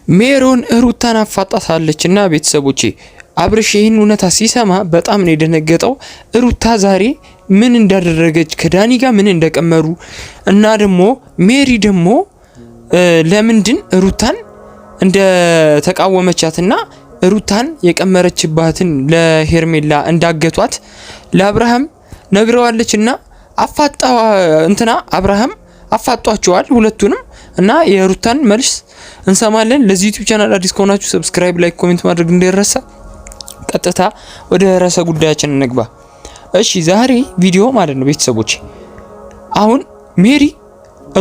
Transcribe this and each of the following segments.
ሜሮን ሩታን አፋጣታለችና ቤተሰቦቼ አብርሽ ይህን እውነታ ሲሰማ በጣም ነው የደነገጠው። ሩታ ዛሬ ምን እንዳደረገች ከዳኒ ጋር ምን እንደቀመሩ እና ደግሞ ሜሪ ደግሞ ለምንድን ሩታን እንደ ተቃወመቻትና ሩታን የቀመረችባትን ለሄርሜላ እንዳገቷት ለአብርሃም ነግረዋለችና አፋጣው እንትና አብርሃም አፋጧቸዋል ሁለቱንም እና የሩታን መልስ እንሰማለን። ለዚህ ዩቲዩብ ቻናል አዲስ ከሆናችሁ ሰብስክራይብ፣ ላይክ፣ ኮሜንት ማድረግ እንዳይረሳ። ቀጥታ ወደ ራስ ጉዳያችን እንግባ። እሺ ዛሬ ቪዲዮ ማለት ነው ቤተሰቦች፣ አሁን ሜሪ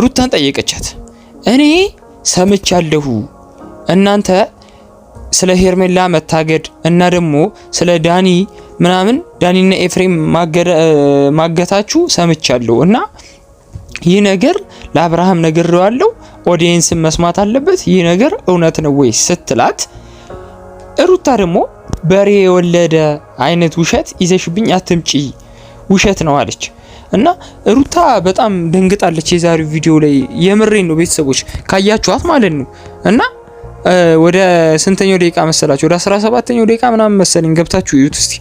ሩታን ጠየቀቻት። እኔ ሰምቻለሁ እናንተ ስለ ሄርሜላ መታገድ እና ደግሞ ስለ ዳኒ ምናምን ዳኒና ኤፍሬም ማገታችሁ ሰምቻለሁ እና ይህ ነገር ለአብርሃም ነግሬዋለሁ፣ ኦዲየንስን መስማት አለበት፣ ይህ ነገር እውነት ነው ወይ ስትላት ሩታ ደግሞ በሬ የወለደ አይነት ውሸት ይዘሽብኝ አትምጪ፣ ውሸት ነው አለች እና ሩታ በጣም ደንግጣለች። የዛሬው ቪዲዮ ላይ የምሬን ነው ቤተሰቦች ካያችኋት ማለት ነው እና ወደ ስንተኛው ደቂቃ መሰላችሁ? ወደ 17ኛው ደቂቃ ምናምን መሰለኝ፣ ገብታችሁ እዩት እስቲ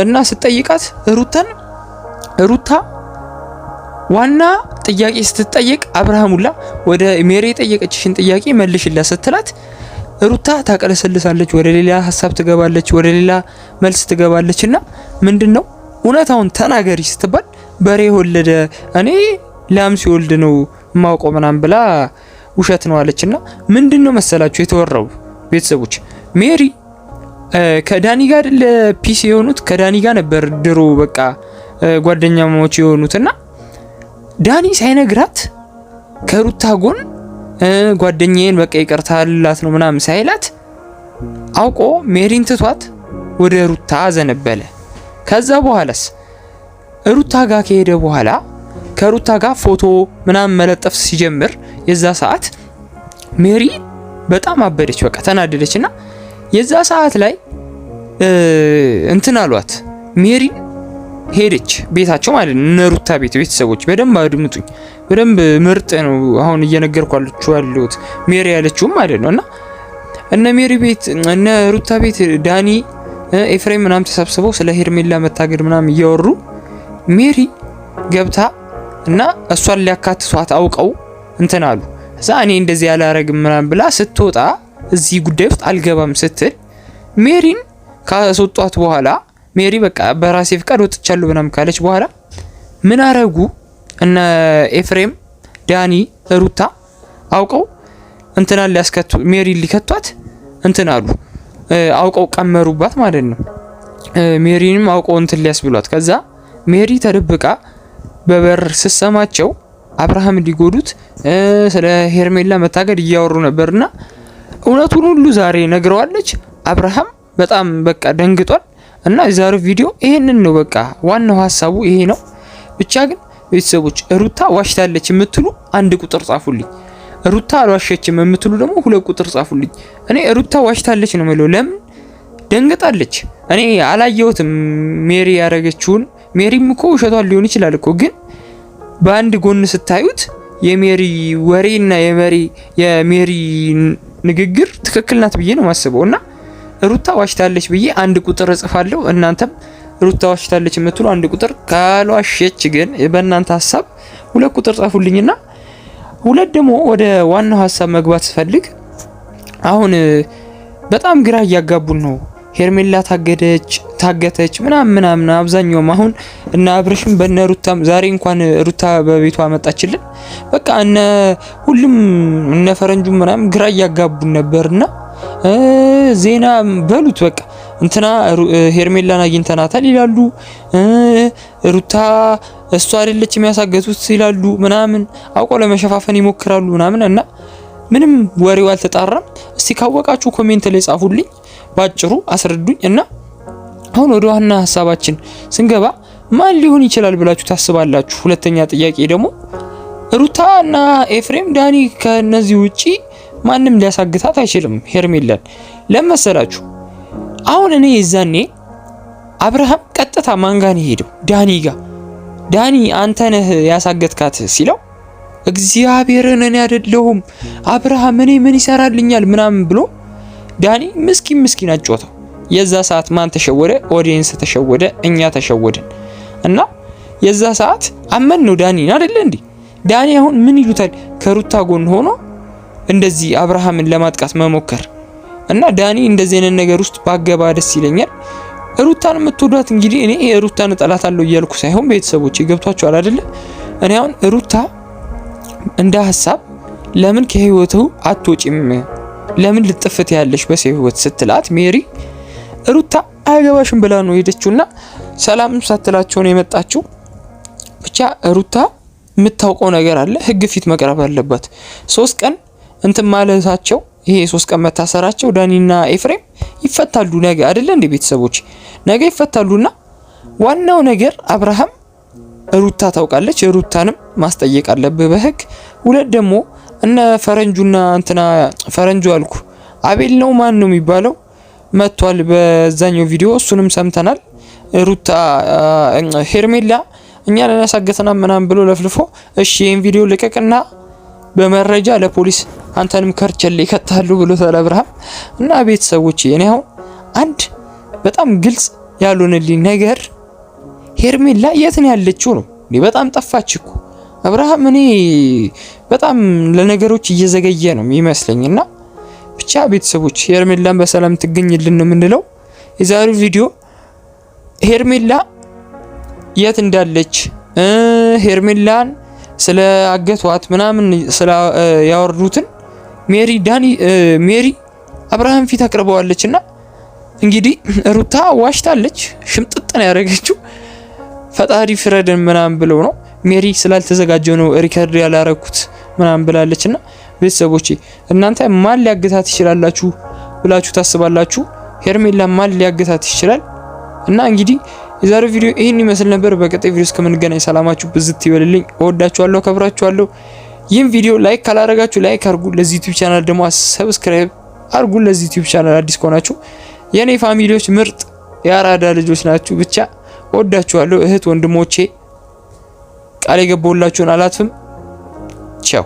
እና ስትጠይቃት ሩታ ዋና ጥያቄ ስትጠየቅ አብርሃሙላ ወደ ሜሪ የጠየቀችሽን ጥያቄ መልሽላት ስትላት ሩታ ታቀለሰልሳለች፣ ወደ ሌላ ሀሳብ ትገባለች፣ ወደ ሌላ መልስ ትገባለችና ምንድነው እውነታውን ተናገሪ ስትባል በሬ ወለደ እኔ ላም ሲወልድ ነው ማውቀው ምናምን ብላ ውሸት ነው አለችና ምንድነው መሰላችሁ የተወራው ቤተሰቦች? ሜሪ ከዳኒ ጋር ለፒስ የሆኑት ከዳኒ ጋር ነበር ድሮ በቃ ጓደኛሞች የሆኑትና ዳኒ ሳይነግራት ከሩታ ጎን ጓደኛዬን በቃ ይቀርታላት ነው ምናምን ሳይላት አውቆ ሜሪን ትቷት ወደ ሩታ አዘነበለ። ከዛ በኋላስ ሩታ ጋር ከሄደ በኋላ ከሩታ ጋር ፎቶ ምናምን መለጠፍ ሲጀምር የዛ ሰዓት ሜሪ በጣም አበደች፣ በቃ ተናደደችና የዛ ሰዓት ላይ እንትን አሏት ሜሪን ሄደች ቤታቸው ማለት ነው። እነ ሩታ ቤተሰቦች በደንብ አድምጡኝ፣ በደንብ ምርጥ ነው አሁን እየነገርኳችሁ ያለሁት ሜሪ ያለችውም ማለት ነውና እነ ሜሪ ቤት እነ ሩታ ቤት ዳኒ ኤፍሬም ምናምን ተሰብስበው ስለ ሄርሜላ መታገድ ምናምን እያወሩ ሜሪ ገብታ እና እሷን ሊያካትቷት አውቀው እንትን አሉ። እዛ እኔ እንደዚህ ያላረግም ምናምን ብላ ስትወጣ እዚህ ጉዳይ ውስጥ አልገባም ስትል ሜሪን ካስወጧት በኋላ ሜሪ በቃ በራሴ ፍቃድ ወጥቻለሁ ምናምን ካለች በኋላ ምን አረጉ እነ ኤፍሬም ዳኒ ሩታ አውቀው እንትና ሊያስከቱ ሜሪ ሊከቷት እንትን አሉ፣ አውቀው ቀመሩባት ማለት ነው። ሜሪንም አውቀው እንትን ሊያስብሏት ከዛ ሜሪ ተደብቃ በበር ስሰማቸው አብርሃም እንዲጎዱት ስለ ሄርሜላ መታገድ እያወሩ ነበርና እውነቱን ሁሉ ዛሬ ነግረዋለች። አብርሃም በጣም በቃ ደንግጧል እና የዛሬው ቪዲዮ ይሄንን ነው በቃ ዋናው ሐሳቡ ይሄ ነው። ብቻ ግን ቤተሰቦች ሩታ ዋሽታለች የምትሉ አንድ ቁጥር ጻፉልኝ፣ ሩታ አልዋሸችም የምትሉ ደግሞ 2 ቁጥር ጻፉልኝ። እኔ ሩታ ዋሽታለች ነው የምለው። ለምን ደንግጣለች? እኔ አላየሁትም ሜሪ ያረገችውን። ሜሪም እኮ ውሸቷን ሊሆን ይችላል እኮ ግን በአንድ ጎን ስታዩት የሜሪ ወሬና የሜሪ ንግግር ትክክል ናት ብዬ ነው ማስበውና ሩታ ዋሽታለች ብዬ 1 ቁጥር እጽፋለሁ። እናንተም ሩታ ዋሽታለች የምትሉ 1 ቁጥር፣ ካልዋሸች ግን በእናንተ ሐሳብ 2 ቁጥር ጻፉልኝና ሁለት ደግሞ ወደ ዋናው ሐሳብ መግባት ስፈልግ አሁን በጣም ግራ እያጋቡን ነው። ሄርሜላ ታገተች ምናምን አብዛኛው አሁን እና አብርሽም በእነ ሩታም ዛሬ እንኳን ሩታ በቤቷ መጣችልን። በቃ ሁሉም እነ ፈረንጁም ምናምን ግራ እያጋቡን ነበርና ዜና በሉት በቃ እንትና ሄርሜላን አግኝተናታል ይላሉ፣ ሩታ እሷ አይደለች የሚያሳገቱት ይላሉ ምናምን አውቆ ለመሸፋፈን ይሞክራሉ ምናምን እና ምንም ወሬው አልተጣራም። እስቲ ካወቃችሁ ኮሜንት ላይ ጻፉልኝ፣ ባጭሩ አስረዱኝ። እና አሁን ወደ ዋና ሐሳባችን ስንገባ ማን ሊሆን ይችላል ብላችሁ ታስባላችሁ? ሁለተኛ ጥያቄ ደግሞ ሩታ እና ኤፍሬም ዳኒ ከነዚህ ውጪ ማንም ሊያሳግታት አይችልም ሄርሜላን። ለመሰላችሁ አሁን እኔ የዛኔ አብርሃም ቀጥታ ማን ጋር ሄደው ዳኒ ጋር ዳኒ አንተ ነህ ያሳገትካት ሲለው እግዚአብሔርን እኔ አይደለሁም አብርሃም እኔ ምን ይሰራልኛል ምናምን ብሎ ዳኒ ምስኪን አጫወተው። የዛ ሰዓት ማን ተሸወደ? ኦዲየንስ ተሸወደ፣ እኛ ተሸወድን። እና የዛ ሰዓት አመን ነው ዳኒ አይደለ እንዴ? ዳኒ አሁን ምን ይሉታል? ከሩታ ጎን ሆኖ እንደዚህ አብርሃምን ለማጥቃት መሞከር እና ዳኒ እንደዚህ አይነት ነገር ውስጥ ባገባ ደስ ይለኛል። ሩታን የምትወዷት እንግዲህ እኔ ሩታን እጠላታለሁ እያልኩ ሳይሆን ቤተሰቦች ገብቷቸዋል አይደለ? እኔ አሁን ሩታ እንደ ሐሳብ ለምን ከህይወቱ አትወጪም? ለምን ልጥፍት ያለሽ በሰው ህይወት ስትላት ሜሪ ሩታ አያገባሽም ብላ ነው ሄደችውና ሰላምም ሳትላቸው ነው የመጣችው። ብቻ ሩታ የምታውቀው ነገር አለ። ህግ ፊት መቅረብ አለባት። 3 ቀን እንትን ማለታቸው ይሄ 3 ቀን መታሰራቸው ዳኒና ኤፍሬም ይፈታሉ ነገ አይደለ እንዴ ቤተሰቦች? ነገ ይፈታሉና ዋናው ነገር አብርሃም ሩታ ታውቃለች፣ ሩታንም ማስጠየቅ አለበት በህግ። ሁለት ደግሞ እነ ፈረንጁና እንትና ፈረንጁ አልኩ አቤል ነው ማን ነው የሚባለው መጥቷል በዛኛው ቪዲዮ፣ እሱንም ሰምተናል። ሩታ ሄርሜላ እኛ ለናሳገተና ምናምን ብሎ ለፍልፎ እሺ ይሄን ቪዲዮ ልቀቅና በመረጃ ለፖሊስ አንተንም ከርቸሌ ይከታሉ ብሎ ተለብረሃም እና ቤተሰቦች እኔ አሁን አንድ በጣም ግልጽ ያልሆነልኝ ነገር ሄርሜላ የት ነው ያለችው ነው። በጣም ጠፋች እኮ አብርሃም። እኔ በጣም ለነገሮች እየዘገየ ነው የሚመስለኝና ብቻ ቤተሰቦች ሄርሜላን በሰላም ትገኝልን ነው የምንለው። የዛሬው ቪዲዮ ሄርሜላ የት እንዳለች ሄርሜላን ስለ አገቷት ምናምን ስለ ያወሩትን ሜሪ አብርሃም ፊት አቅርበዋለችና እንግዲህ ሩታ ዋሽታለች፣ ሽምጥጥ ነው ያደረገችው። ፈጣሪ ፍረደን ምናምን ብለው ነው ሜሪ ስላልተዘጋጀው ነው ሪከርድ ያላረኩት ምናምን ብላለችና ቤተሰቦቼ እናንተ ማን ሊያገታት ይችላላችሁ ብላችሁ ታስባላችሁ? ሄርሜላ ማን ሊያገታት ይችላል? እና እንግዲህ የዛሬው ቪዲዮ ይሄን ይመስል ነበር። በቀጣይ ቪዲዮ እስከምንገናኝ ሰላማችሁ ብዝት ይበልልኝ። እወዳችኋለሁ፣ ከብራችኋለሁ። ይህን ቪዲዮ ላይክ ካላረጋችሁ ላይክ አርጉ። ለዚህ ዩቲዩብ ቻናል ደግሞ ሰብስክራይብ አርጉ። ለዚህ ዩቲዩብ ቻናል አዲስ ከሆናችሁ የኔ ፋሚሊዎች ምርጥ የአራዳ ልጆች ናችሁ። ብቻ እወዳችኋለሁ እህት ወንድሞቼ። ቃል የገባሁላችሁን አላጥፍም። ቻው